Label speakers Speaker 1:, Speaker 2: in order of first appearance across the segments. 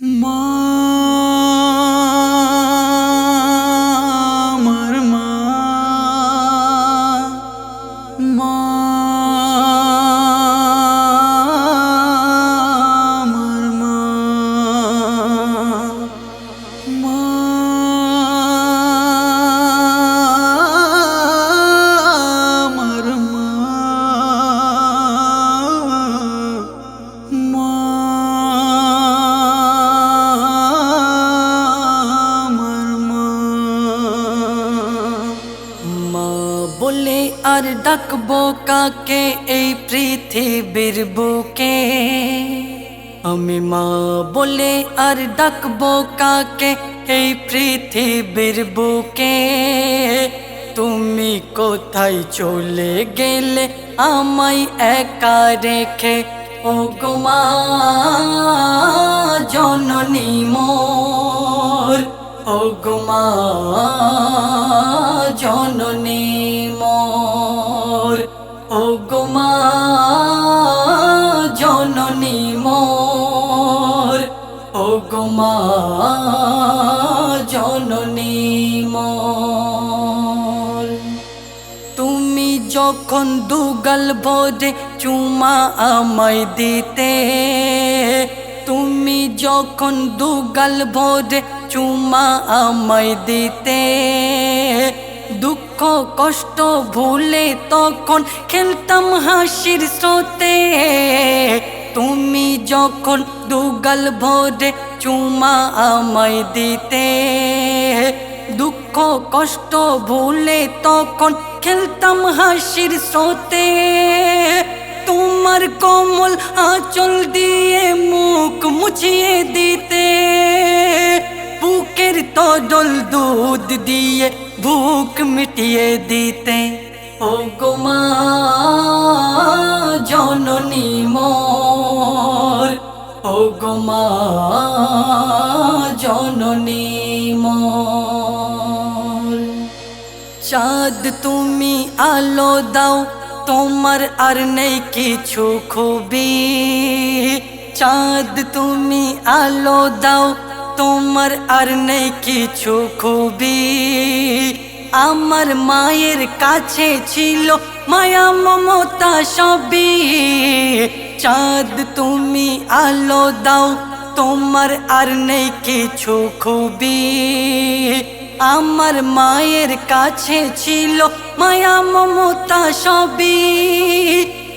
Speaker 1: মা আমার মা, মা আমার মা, মা আমার মা, মা বলে আর ডাকবো কাকে এই পৃথিবীর বুকে, আমি মা বলে আর ডাকবো কাকে এই পৃথিবীর বুকে। তুমি কোথায় চলে গেলে আমায় একা রেখে, ও গো মা জননী মোর, ও গো মা জননী মোর, ও গো মা জননী মোর, ও গো মা জননী মোর। তুমি যখন দুগাল ভরে চুমা আমায় দিতে, তুমি যখন দুগাল ভরে চুমা আমায় দিতে, দুঃখ কষ্ট ভুলে তখন খেলতাম হাসির স্রোতে। তুমি যখন দুগাল ভরে চুমা আমায় দিতে, দুঃখ কষ্ট ভুলে তখন খেলতাম হাসির স্রোতে। তোমার কোমল আঁচল দিয়ে মুখ মুছিয়ে দিতে, বুকের তরল দুধ দিয়ে ভুক মিটিয়ে দিতে, ও গো মা জননী মোর, ও গো মা জননী মোর। চাঁদ তুমি আলো দাও, তোমার আর নেই কিছু খুবই। চাঁদ তুমি আলো দাও, তোমার আর নেই কিছু খুবই। আমার মায়ের কাছে ছিল মায়া মমতা সবই। চাঁদ তুমি আলো দাও, তোমার আর নেই কিছু খুবই। আমার মায়ের কাছে ছিল মায়া মমতা সবই।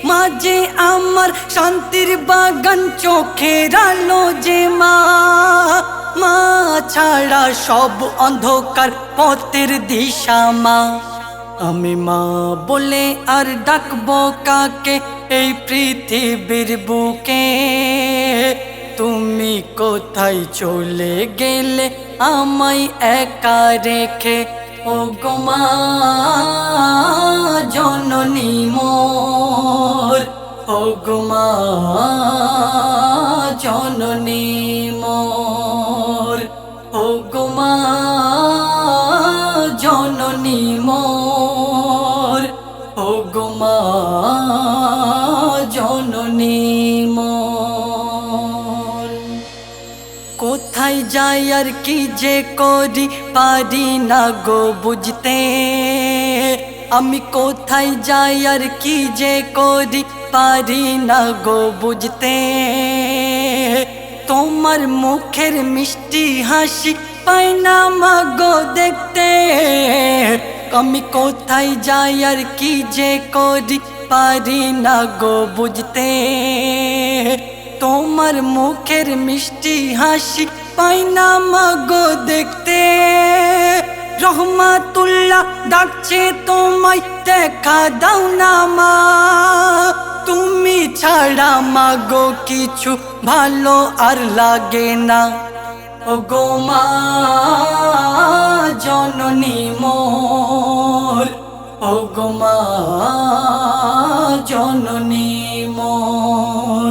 Speaker 1: মাঝে আমার শান্তির বাগান চোখের আলো যে মা, মা ছাড়া সব অন্ধকার পথের দিশা মা। আমি মা বলে আর ডাকবো কাকে এই পৃথিবীর বুকে। তুমি কোথায় চলে গেলে আমায় একা রেখে, ও গো মা জননী মোর, ও গো মা জননী মোর, ও গো মা জননী মোর, ও গো মা জননী মোর। কোথায় যাই আর কি যে করি পারি না গো বুঝতে, আমি কোথায় যাই আর কি যে করি পারি না গো বুঝতে। তোমার মুখের মিষ্টি হাসি পাই না মা গো দেখতে, আমি কোথায় যাই আর কি যে করি পারি না গো বুঝতে। তোমার মুখের মিষ্টি হাসি পাই না মা গো দেখতে। রহমাতুল্লাহ ডাকছে তোমায় দেখা দাও না মা, তুমি ছাড়া মা গো কিছু ভালো আর লাগে না। ও গো মা জননী মোর, ও গো মা জননী মোর।